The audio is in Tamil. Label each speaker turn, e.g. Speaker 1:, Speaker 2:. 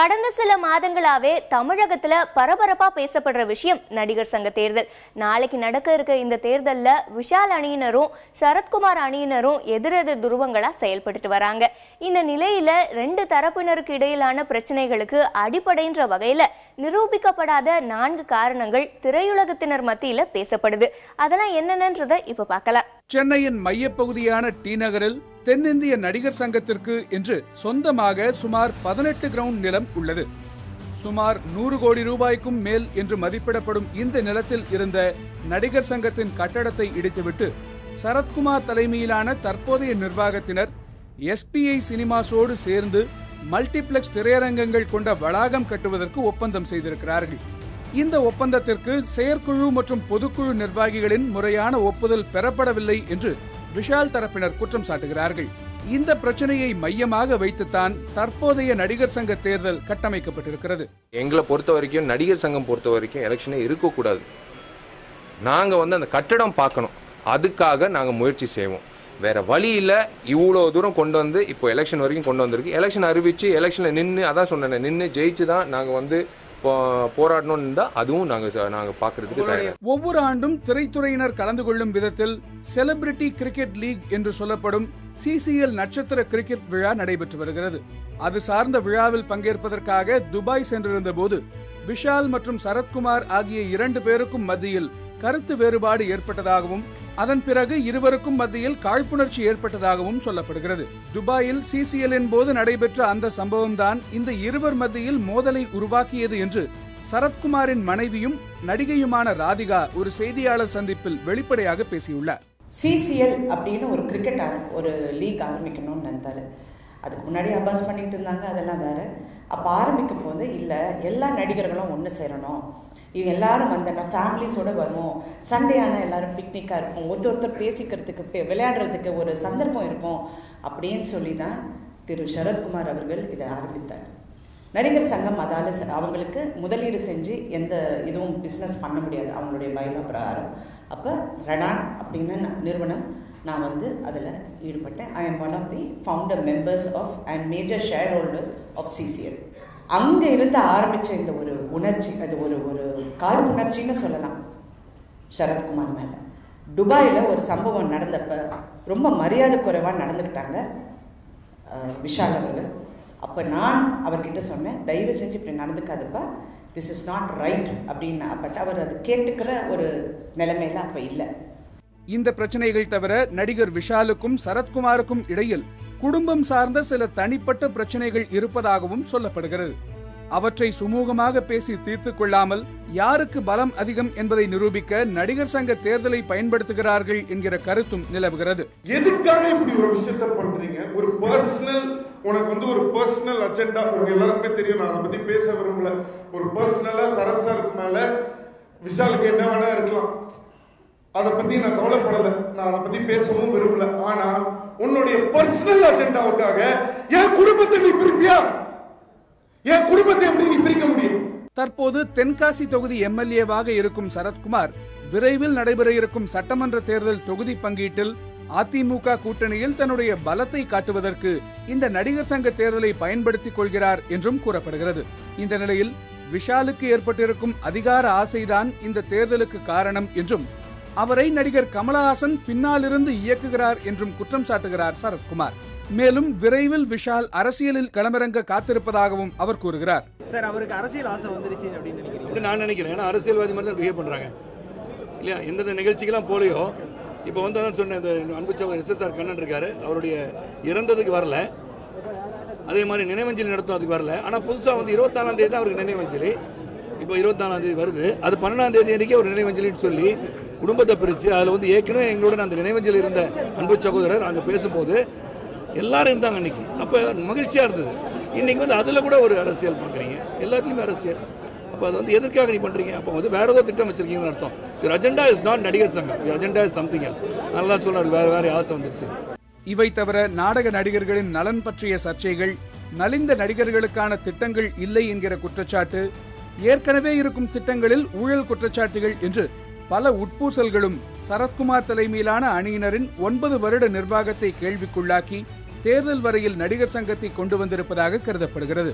Speaker 1: கடந்த சில மாதங்களாவே தமிழகத்துல பரபரப்பா பேசப்படுற விஷயம் நடிகர் சங்க தேர்தல். நாளைக்கு நடக்க இருக்க இந்த தேர்தல்ல விஷால் அணியினரும் சரத்குமார் அணியினரும் எதிரெதிர் துருவங்களா செயல்பட்டு வராங்க. இந்த நிலையில ரெண்டு தரப்பினருக்கு இடையிலான பிரச்சனைகளுக்கு அடிப்படைன்ற வகையில நிரூபிக்கப்படாத 4 காரணங்கள் திரையுலகத்தினர் மத்தியில பேசப்படுது. அதெல்லாம் என்னென்னன்றத இப்ப பார்க்கலாம்.
Speaker 2: சென்னையின் மையப்பகுதியான டி நகரில் தென்னிந்திய நடிகர் சங்கத்திற்கு என்று சொந்தமாக சுமார் 18 கிரவுண்ட் நிலம் உள்ளது. சுமார் 100 கோடி ரூபாய்க்கும் மேல் என்று மதிப்பிடப்படும் இந்த நிலத்தில் இருந்த நடிகர் சங்கத்தின் கட்டடத்தை இடித்துவிட்டு சரத்குமார் தலைமையிலான தற்போதைய நிர்வாகத்தினர் SPI சினிமாஸோடு சேர்ந்து மல்டிபிளெக்ஸ் திரையரங்கங்கள் கொண்ட வளாகம் கட்டுவதற்கு ஒப்பந்தம் செய்திருக்கிறார்கள். இந்த ஒப்பந்தத்திற்கு செயற்குழு மற்றும் பொதுக்குழு நிர்வாகிகளின் முறையான ஒப்புதல் பெறப்படவில்லை என்று விஷால் தரப்பினர் குற்றம் சாட்டுகிறார்கள். இந்த பிரச்சனையை மையமாக வைத்துத்தான் தற்போதைய நடிகர் சங்க தேர்தல் கட்டமைக்கப்பட்டிருக்கிறது.
Speaker 3: எங்களை பொறுத்த வரைக்கும் நடிகர் சங்கம் பொறுத்த வரைக்கும் எலெக்ஷனே இருக்கக்கூடாது. நாங்க அந்த கட்டடம் பார்க்கணும், அதுக்காக நாங்க முயற்சி செய்வோம். வேற வழி இல்ல. இவ்வளவு தூரம் கொண்டு வந்து இப்போ எலெக்ஷன் வரைக்கும் கொண்டு வந்திருக்கு. எலெக்ஷன் அறிவிச்சு எலெக்ஷன்ல நின்று அதான் சொன்னேன், நின்று ஜெயிச்சு தான் நாங்க போராடணும். அதுவும் நாங்க பாக்குறதுக்கு
Speaker 2: ஒவ்வொரு ஆண்டும் திரைத்துறையினர் கலந்து கொள்ளும் விதத்தில் செலிபிரிட்டி கிரிக்கெட் லீக் என்று சொல்லப்படும் CCL நட்சத்திர கிரிக்கெட் விழா நடைபெற்று வருகிறது. அது சார்ந்த விழாவில் பங்கேற்பதற்காக துபாய் சென்றிருந்த போது விஷால் மற்றும் சரத்குமார் ஆகிய 2 பேருக்கும் மத்தியில் கருத்து வேறுபாடு ஏற்பட்டதாகவும் அதன் பிறகு இருவருக்கும் மத்தியில் காழ்ப்புணர்ச்சி ஏற்பட்டதாகவும் சொல்லப்படுகிறது. துபாயில் CCLன் போது நடைபெற்ற அந்த சம்பவம் தான் இந்த இருவர் மத்தியில் மோதலை உருவாக்கியது என்று சரத்குமாரின் மனைவியும் நடிகையுமான ராதிகா ஒரு செய்தியாளர் சந்திப்பில் வெளிப்படையாக பேசியுள்ளார்.
Speaker 4: CCL அப்படின்னு ஒரு கிரிக்கெட் ஒரு லீக் ஆரம்பிக்கணும்னு நினைத்தாரு. அதுக்கு முன்னாடி அபாஸ் பண்ணிட்டு இருந்தாங்க, அதெல்லாம் வேற. அப்போ ஆரம்பிக்கும் போது இல்லை, எல்லா நடிகர்களும் ஒன்று சேரணும், இவங்க எல்லாரும் வந்தோன்னா ஃபேமிலிஸோடு வருவோம், சண்டே ஆனால் எல்லாரும் பிக்னிக்காக இருக்கும், ஒருத்தர் பேசிக்கிறதுக்கு விளையாடுறதுக்கு ஒரு சந்தர்ப்பம் இருக்கும் அப்படின்னு சொல்லி தான் திரு சரத்குமார் அவர்கள் இதை ஆரம்பித்தார். நடிகர் சங்கம் அதால் அவங்களுக்கு முதலீடு செஞ்சு எந்த இதுவும் பிஸ்னஸ் பண்ண முடியாது அவங்களுடைய பைலா பிரகாரம். அப்போ ரெடான் அப்படின்னு நிறுவனம் நான் அதில் ஈடுபட்டேன். I am one of the founder members of and major shareholders of CCL. அங்கே இருந்து ஆரம்பித்த இந்த ஒரு உணர்ச்சி, அது ஒரு காழ்ப்புணர்ச்சின்னு சொல்லலாம் சரத்குமார் மேலே. துபாயில் ஒரு சம்பவம் நடந்தப்போ ரொம்ப மரியாதை குறைவாக நடந்துக்கிட்டாங்க விஷால் அவர்கள். அப்போ நான் அவர்கிட்ட சொன்னேன், தயவு செஞ்சு இப்படி நடந்துக்காதப்பா, திஸ் இஸ் நாட் ரைட் அப்படின்னு. பட் அவர் அது கேட்டுக்கிற ஒரு நிலைமையில அப்போ இல்லை.
Speaker 2: இந்த பிரச்சனைகள் தவிர நடிகர் விஷாலுக்கும் சரத்குமாருக்கும் இடையில் குடும்பம் சார்ந்த சில தனிப்பட்ட பிரச்சனைகள் இருப்பதாகவும் சொல்லப்படுகிறது. அவற்றை சுமூகமாக பேசி தீர்த்துக் கொள்ளாமல் யாருக்கு பலம் அதிகம் என்பதை நிரூபிக்க நடிகர் சங்க தேர்தலை பயன்படுத்துகிறார்கள் என்கிற கருத்தும் நிலவுகிறது.
Speaker 5: எதுக்காக இப்படி ஒரு விஷயத்தை பண்றீங்க? ஒரு பர்சனல், உனக்கு ஒரு பர்சனல் அஜெண்டா, உங்க எல்லாருக்குமே தெரியும், நான் அதை பத்தி பேச விரும்பல. ஒரு பர்சனலா சரத் சாருக்கு மேல விஷாலுக்கு என்ன வேணா இருக்கலாம், அதை பத்தி நான் கவலைப்படல, நான் அதை பத்தி பேசவும் விரும்பல. ஆனா உன்னுடைய பர்சனல் அஜெண்டாவுக்காக என் குடும்பத்தை நீ பிரிப்பியா? என் குடும்பத்தை எப்படி நீ பிரிக்க முடியும்?
Speaker 2: தற்போது தென்காசி தொகுதி MLA-வாக இருக்கும் சரத்குமார் விரைவில் நடைபெற இருக்கும் சட்டமன்ற தேர்தல் தொகுதி பங்கீட்டில் அதிமுக கூட்டணியில் தன்னுடைய பலத்தை காட்டுவதற்கு இந்த நடிகர் சங்க தேர்தலை பயன்படுத்திக் கொள்கிறார் என்றும் கூறப்படுகிறது. இந்த நிலையில் விஷாலுக்கு ஏற்பட்டிருக்கும் அதிகார ஆசைதான் இந்த தேர்தலுக்கு காரணம் என்றும் அவரை நடிகர் கமலஹாசன் பின்னாலிருந்து இயக்குகிறார் என்றும் குற்றம் சாட்டுகிறார் சரத்குமார். மேலும் விரைவில் விஷால் அரசியலில் களமிறங்க காத்திருப்பதாகவும் அவர் கூறுகிறார்.
Speaker 6: சார், அவருக்கு அரசியல் ஆசை வந்துருச்சு அப்படின்னு நினைக்கிறீங்க?
Speaker 7: நான் நினைக்கிறேன். ஏன்னா அரசியல்வாதி மாதிரி தான் பிஹேவ் பண்றாங்க இல்லையா? எந்தெந்த நிகழ்ச்சிக்கெல்லாம் போலியோ இப்போ அதான் சொன்னேன், இந்த அன்பு சகோதரர் SSR கண்ணன் இருக்காரு, அவருடைய இறந்ததுக்கு வரல, அதே மாதிரி நினைவஞ்சலி நடத்தும் அதுக்கு வரல. ஆனால் புதுசாக 24ஆம் தேதி தான் அவருக்கு நினைவஞ்சலி. இப்போ 24ஆம் தேதி வருது, அது 12ஆம் தேதி அன்றைக்கே ஒரு நினைவஞ்சலின்னு சொல்லி குடும்பத்தை பிரித்து அதில் ஏற்கனவே எங்களோட அந்த நினைவஞ்சலி இருந்த அன்பு சகோதரர் அங்கே பேசும்போது எல்லாரும் இருந்தாங்க அன்னைக்கு. அப்போ மகிழ்ச்சியாக இருந்தது. இன்னைக்கு அதில் கூட ஒரு அரசியல் பார்க்குறீங்க, எல்லாத்துலேயுமே அரசியல். அப்போ அது எதற்காக நீ பண்ணுறீங்க? அப்போ வேற ஏதோ திட்டம் வச்சிருக்கீங்கன்னு அர்த்தம். யுவர் அஜெண்டா இஸ் நாட் நடிகர் சங்கம், your agenda is something else. நல்லா சொன்னார், வேற ஆசை வந்துருச்சு.
Speaker 2: இவை தவிர நாடக நடிகர்களின் நலன் பற்றிய சர்ச்சைகள், நலிந்த நடிகர்களுக்கான திட்டங்கள் இல்லை என்கிற குற்றச்சாட்டு, ஏற்கனவே இருக்கும் திட்டங்களில் ஊழல் குற்றச்சாட்டுகள் என்று பல உட்பூசல்களும் சரத்குமார் தலைமையிலான அணியினரின் 9 வருட நிர்வாகத்தை கேள்விக்குள்ளாக்கி தேர்தல் வரையில் நடிகர் சங்கத்தை கொண்டு வந்திருப்பதாக கருதப்படுகிறது.